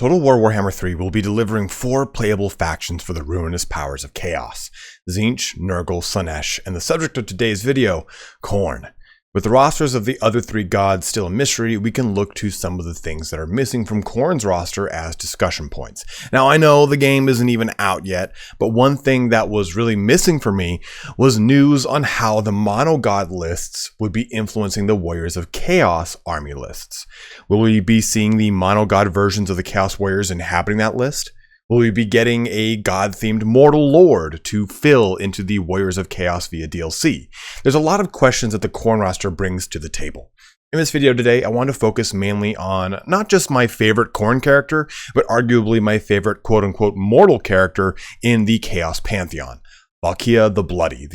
Total War Warhammer 3 will be delivering 4 playable factions for the ruinous powers of chaos: Tzeentch, Nurgle, Slaanesh, and the subject of today's video, Khorne. With the rosters of the other 3 gods still a mystery, we can look to some of the things that are missing from Khorne's roster as discussion points. Now, I know the game isn't even out yet, but one thing that was really missing for me was news on how the mono-god lists would be influencing the Warriors of Chaos army lists. Will we be seeing the mono-god versions of the Chaos Warriors inhabiting that list? Will we be getting a god-themed Mortal Lord to fill into the Warriors of Chaos via DLC? There's a lot of questions that the Khorne roster brings to the table. In this video today, I want to focus mainly on not just my favorite Khorne character, but arguably my favorite quote-unquote mortal character in the Chaos Pantheon, Valkia the Bloody,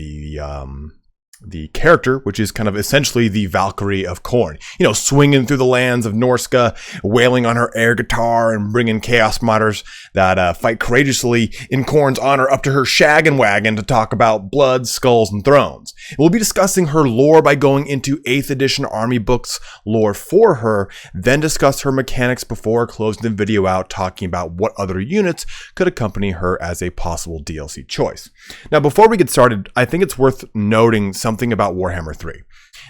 the character, which is kind of essentially the Valkyrie of Khorne. You know, swinging through the lands of Norska, wailing on her air guitar and bringing chaos modders that fight courageously in Khorne's honor up to her shaggin' wagon to talk about blood, skulls, and thrones. We'll be discussing her lore by going into 8th edition army books lore for her, then discuss her mechanics before closing the video out talking about what other units could accompany her as a possible DLC choice. Now, before we get started, I think it's worth noting something about Warhammer 3.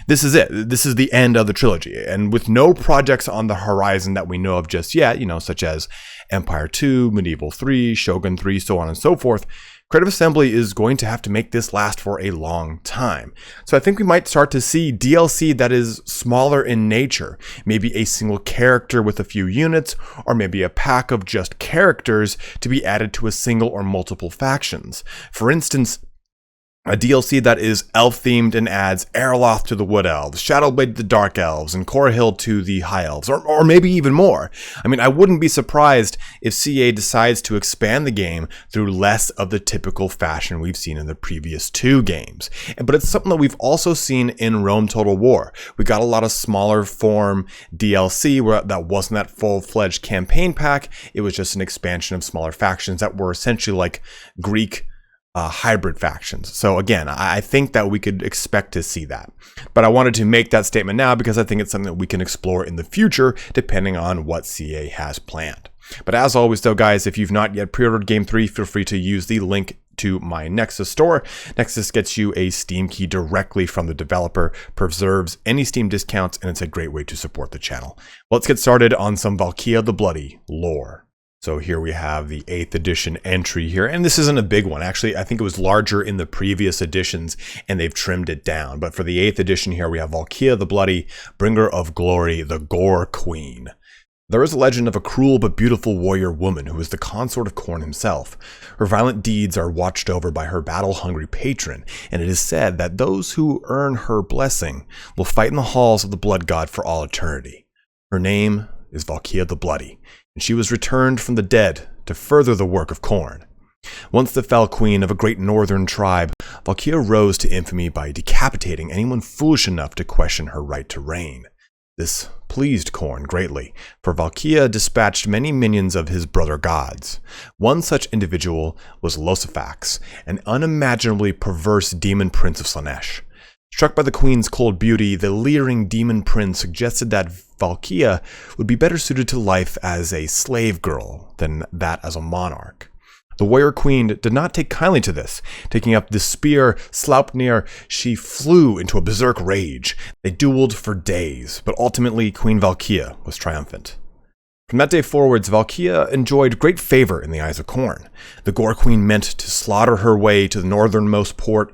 This is it. This is the end of the trilogy, and with no projects on the horizon that we know of just yet, such as Empire 2, Medieval 3, Shogun 3, so on and so forth, Creative Assembly is going to have to make this last for a long time. So I think we might start to see DLC that is smaller in nature, maybe a single character with a few units, or maybe a pack of just characters to be added to a single or multiple factions. For instance, a DLC that is elf-themed and adds Erloth to the Wood Elves, Shadowblade to the Dark Elves, and Corhill to the High Elves, or maybe even more. I mean, I wouldn't be surprised if CA decides to expand the game through less of the typical fashion we've seen in the previous 2 games. But it's something that we've also seen in Rome Total War. We got a lot of smaller form DLC where that wasn't that full-fledged campaign pack. It was just an expansion of smaller factions that were essentially like Greek hybrid factions. So again, I think that we could expect to see that. But I wanted to make that statement now because I think it's something that we can explore in the future depending on what CA has planned. But as always though, guys, if you've not yet pre-ordered Game 3, feel free to use the link to my Nexus Store. Nexus gets you a Steam key directly from the developer, preserves any Steam discounts, and it's a great way to support the channel. Let's get started on some Valkia the Bloody lore. So here we have the 8th edition entry here, and this isn't a big one. Actually, I think it was larger in the previous editions, and they've trimmed it down. But for the 8th edition here, we have Valkia the Bloody, bringer of glory, the Gorequeen. There is a legend of a cruel but beautiful warrior woman who is the consort of Khorne himself. Her violent deeds are watched over by her battle-hungry patron, and it is said that those who earn her blessing will fight in the halls of the blood god for all eternity. Her name is Valkia the Bloody, and she was returned from the dead to further the work of Khorne. Once the fell queen of a great northern tribe, Valkia rose to infamy by decapitating anyone foolish enough to question her right to reign. This pleased Khorne greatly, for Valkia dispatched many minions of his brother gods. One such individual was Losophax, an unimaginably perverse demon prince of Slaanesh. Struck by the queen's cold beauty, the leering demon prince suggested that Valkia would be better suited to life as a slave girl than that as a monarch. The warrior queen did not take kindly to this. Taking up the spear Sleipnir, she flew into a berserk rage. They dueled for days, but ultimately Queen Valkia was triumphant. From that day forwards, Valkia enjoyed great favor in the eyes of Khorne. The Gorequeen meant to slaughter her way to the northernmost port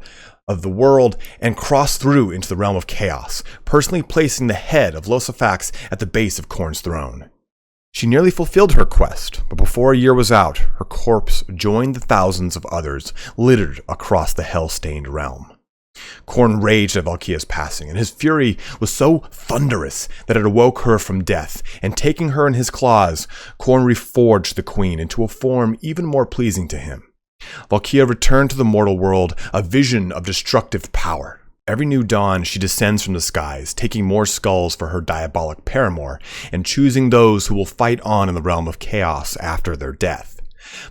of the world and cross through into the realm of chaos, personally placing the head of Losophax at the base of Khorne's throne. She nearly fulfilled her quest, but before a year was out, her corpse joined the thousands of others littered across the hell-stained realm. Khorne raged at Valkia's passing, and his fury was so thunderous that it awoke her from death, and taking her in his claws, Khorne reforged the queen into a form even more pleasing to him. Valkia returned to the mortal world, a vision of destructive power. Every new dawn, she descends from the skies, taking more skulls for her diabolic paramour, and choosing those who will fight on in the realm of chaos after their death.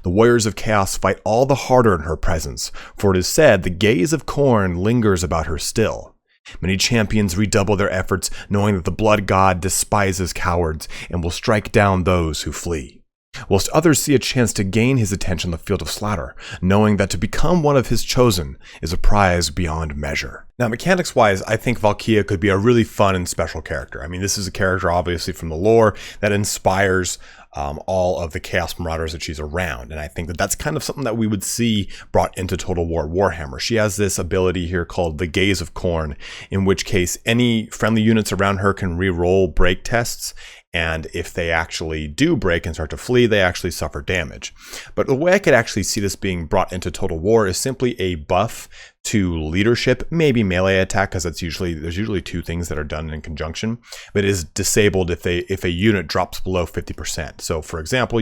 The warriors of chaos fight all the harder in her presence, for it is said the gaze of Khorne lingers about her still. Many champions redouble their efforts, knowing that the blood god despises cowards and will strike down those who flee. whilst others see a chance to gain his attention on the field of slaughter, knowing that to become one of his chosen is a prize beyond measure. Now, mechanics-wise, I think Valkia could be a really fun and special character. I mean, this is a character, obviously, from the lore that inspires all of the Chaos Marauders that she's around. And I think that that's kind of something that we would see brought into Total War Warhammer. She has this ability here called the Gaze of Khorne, in which case any friendly units around her can re-roll break tests. And if they actually do break and start to flee, they actually suffer damage. But the way I could actually see this being brought into Total War is simply a buff to leadership, maybe melee attack, because there's usually two things that are done in conjunction, but it is disabled if a unit drops below 50%. So for example,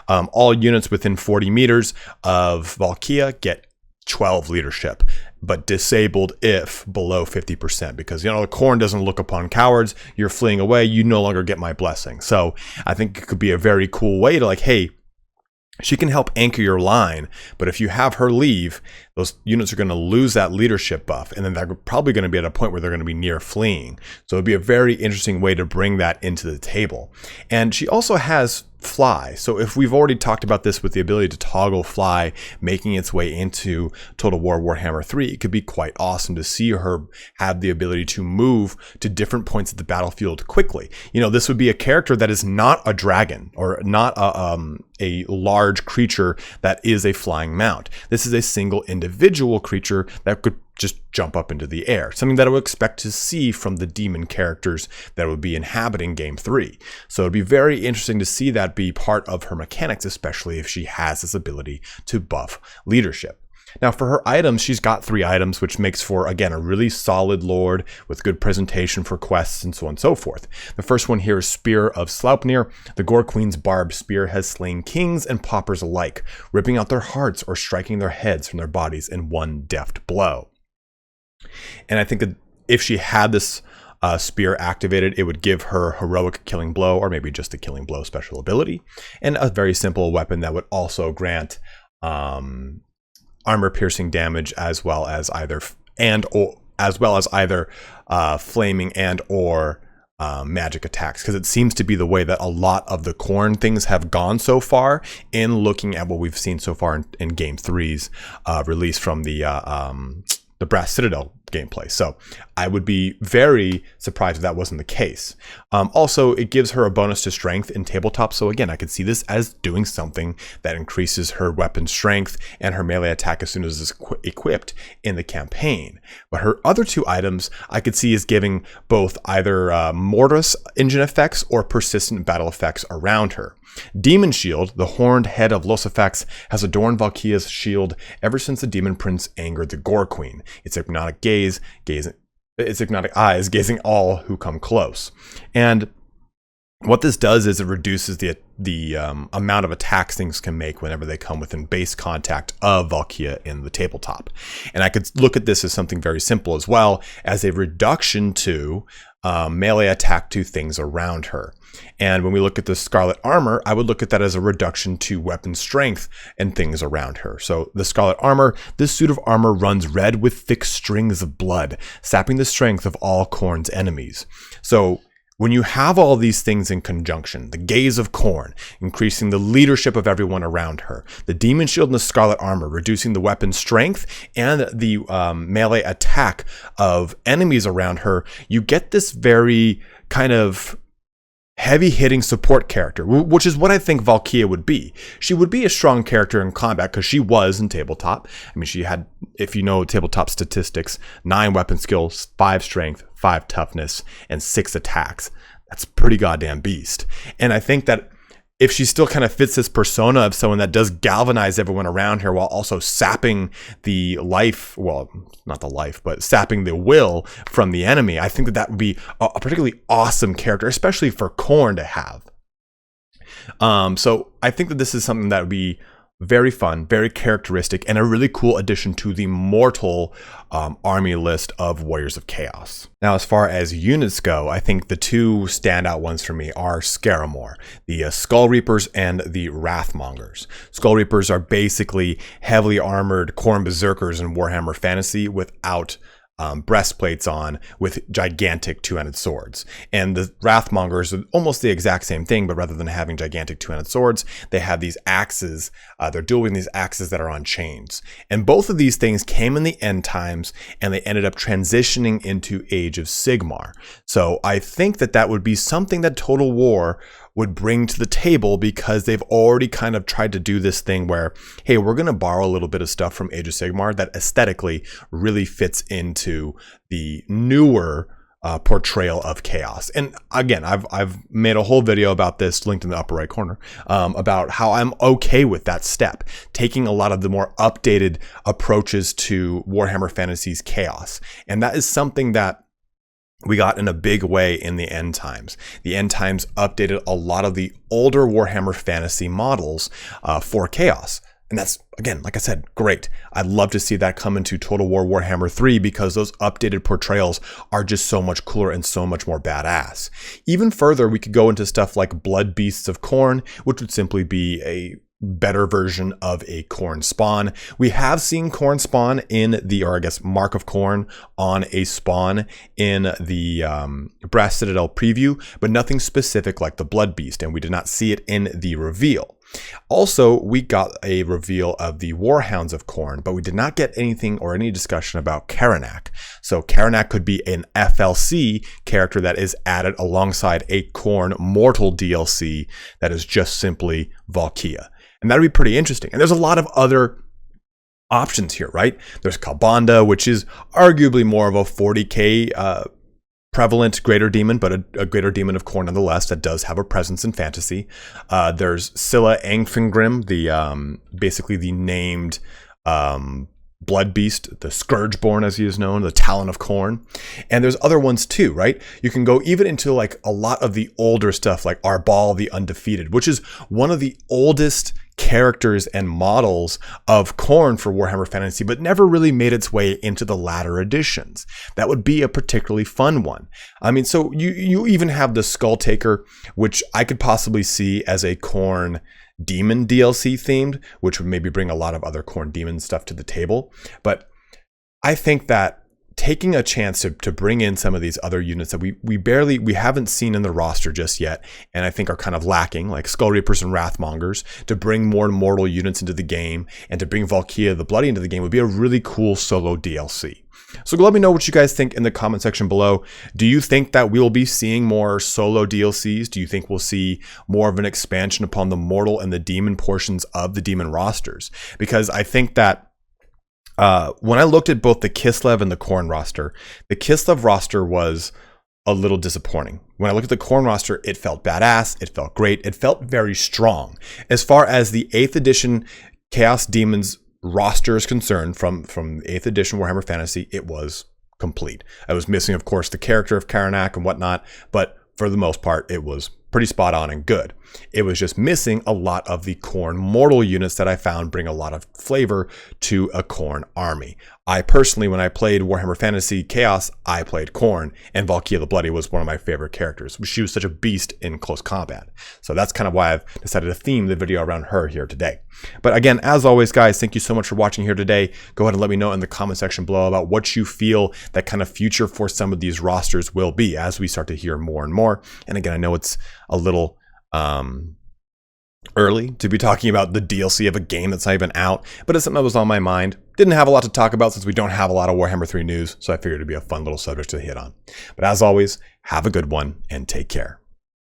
all units within 40 meters of Valkia get 12 leadership, but disabled if below 50%, because the Khorne doesn't look upon cowards. You're fleeing away, you no longer get my blessing. So I think it could be a very cool way to hey, she can help anchor your line, but if you have her leave, those units are going to lose that leadership buff, and then they're probably going to be at a point where they're going to be near fleeing. So it'd be a very interesting way to bring that into the table. And she also has fly. So if we've already talked about this with the ability to toggle fly, making its way into Total War Warhammer 3, it could be quite awesome to see her have the ability to move to different points of the battlefield quickly. This would be a character that is not a dragon or not a large creature that is a flying mount. This is a single individual creature that could just jump up into the air, something that I would expect to see from the demon characters that would be inhabiting Game 3. So it'd be very interesting to see that be part of her mechanics, especially if she has this ability to buff leadership. Now for her items, she's got 3 items, which makes for, again, a really solid lord with good presentation for quests and so on and so forth. The first one here is Spear of Sleipnir. The Gorequeen's barbed spear has slain kings and paupers alike, ripping out their hearts or striking their heads from their bodies in one deft blow. And I think that if she had this spear activated, it would give her heroic killing blow, or maybe just a killing blow special ability, and a very simple weapon that would also grant armor piercing damage, as well as either flaming and or magic attacks, because it seems to be the way that a lot of the Khorne things have gone so far in looking at what we've seen so far in Game 3's release from the Brass Citadel gameplay. So I would be very surprised if that wasn't the case. Also, it gives her a bonus to strength in tabletop. So again, I could see this as doing something that increases her weapon strength and her melee attack as soon as it's equipped in the campaign. But her other 2 items I could see as giving both either Mortis engine effects or persistent battle effects around her. Demon Shield, the horned head of Lucifax, has adorned Valkia's shield ever since the Demon Prince angered the Gorequeen. Its hypnotic eyes gazing all who come close. And what this does is it reduces the amount of attacks things can make whenever they come within base contact of Valkia in the tabletop. And I could look at this as something very simple as well, as a reduction to melee attack to things around her. And when we look at the Scarlet Armor, I would look at that as a reduction to weapon strength and things around her. So the Scarlet Armor, this suit of armor runs red with thick strings of blood, sapping the strength of all Khorne's enemies. So when you have all these things in conjunction, the Gaze of Khorne, increasing the leadership of everyone around her, the Demon Shield and the Scarlet Armor, reducing the weapon strength and the melee attack of enemies around her, you get this very kind of heavy-hitting support character, which is what I think Valkia would be. She would be a strong character in combat because she was in tabletop. I mean, she had, if you know tabletop statistics, 9 weapon skills, 5 strength, 5 toughness, and 6 attacks. That's pretty goddamn beast. And I think that if she still kind of fits this persona of someone that does galvanize everyone around her while also sapping the life, well, not the life, but sapping the will from the enemy, I think that that would be a particularly awesome character, especially for Khorne to have. So I think that this is something that would be very fun, very characteristic, and a really cool addition to the mortal army list of Warriors of Chaos. Now, as far as units go, I think the 2 standout ones for me are Scaramore, the Skull Reapers and the Wrathmongers. Skull Reapers are basically heavily armored Khorne Berserkers in Warhammer Fantasy without breastplates on with gigantic two-handed swords. And the Wrathmongers are almost the exact same thing, but rather than having gigantic two-handed swords, they have these axes. They're dueling these axes that are on chains. And both of these things came in the end times, and they ended up transitioning into Age of Sigmar. So I think that that would be something that Total War would bring to the table, because they've already kind of tried to do this thing where, hey, we're going to borrow a little bit of stuff from Age of Sigmar that aesthetically really fits into the newer portrayal of chaos. And again, I've made a whole video about this, linked in the upper right corner, about how I'm okay with that step, taking a lot of the more updated approaches to Warhammer Fantasy's chaos. And that is something that we got in a big way in the end times. The end times updated a lot of the older Warhammer Fantasy models for chaos. And that's, again, like I said, great. I'd love to see that come into Total War Warhammer 3, because those updated portrayals are just so much cooler and so much more badass. Even further, we could go into stuff like Blood Beasts of Khorne, which would simply be a better version of a Khorne spawn. We have seen Khorne spawn in the, or I guess Mark of Khorne on a spawn in the Brass Citadel preview, but nothing specific like the Blood Beast, and we did not see it in the reveal. Also, we got a reveal of the Warhounds of Khorne, but we did not get anything or any discussion about Karanak. So Karanak could be an FLC character that is added alongside a Khorne Mortal DLC that is just simply Valkia. And that'd be pretty interesting. And there's a lot of other options here, right? There's Kalbanda, which is arguably more of a 40k prevalent greater demon, but a greater demon of Khorne nonetheless that does have a presence in fantasy. There's Scylla Angfingrim, the basically the named Blood Beast, the Scourgeborn as he is known, the Talon of Khorne. And there's other ones too, right? You can go even into like a lot of the older stuff like Arbal the Undefeated, which is one of the oldest characters and models of Khorne for Warhammer Fantasy, but never really made its way into the latter editions. That would be a particularly fun one. I mean, so you even have the Skull Taker, which I could possibly see as a Khorne Demon DLC themed, which would maybe bring a lot of other Khorne Demon stuff to the table. But I think that taking a chance to bring in some of these other units that we haven't seen in the roster just yet, and I think are kind of lacking, like Skull Reapers and Wrathmongers, to bring more mortal units into the game and to bring Valkia the Bloody into the game would be a really cool solo DLC. So let me know what you guys think in the comment section below. Do you think that we will be seeing more solo DLCs? Do you think we'll see more of an expansion upon the mortal and the demon portions of the demon rosters? Because I think that when I looked at both the Kislev and the Khorne roster, the Kislev roster was a little disappointing. When I looked at the Khorne roster, it felt badass, it felt great, it felt very strong. As far as the 8th edition Chaos Demons roster is concerned, from 8th edition Warhammer Fantasy, it was complete. I was missing, of course, the character of Karanak and whatnot, but for the most part, it was pretty spot on and good. It was just missing a lot of the Khorne mortal units that I found bring a lot of flavor to a Khorne army. I personally, when I played Warhammer Fantasy Chaos, I played Khorne, and Valkia the Bloody was one of my favorite characters. She was such a beast in close combat. So that's kind of why I've decided to theme the video around her here today. But again, as always, guys, thank you so much for watching here today. Go ahead and let me know in the comment section below about what you feel that kind of future for some of these rosters will be as we start to hear more and more. And again, I know it's a little early to be talking about the DLC of a game that's not even out, but it's something that was on my mind. Didn't have a lot to talk about since we don't have a lot of Warhammer 3 news, so I figured it'd be a fun little subject to hit on. But as always, have a good one and take care.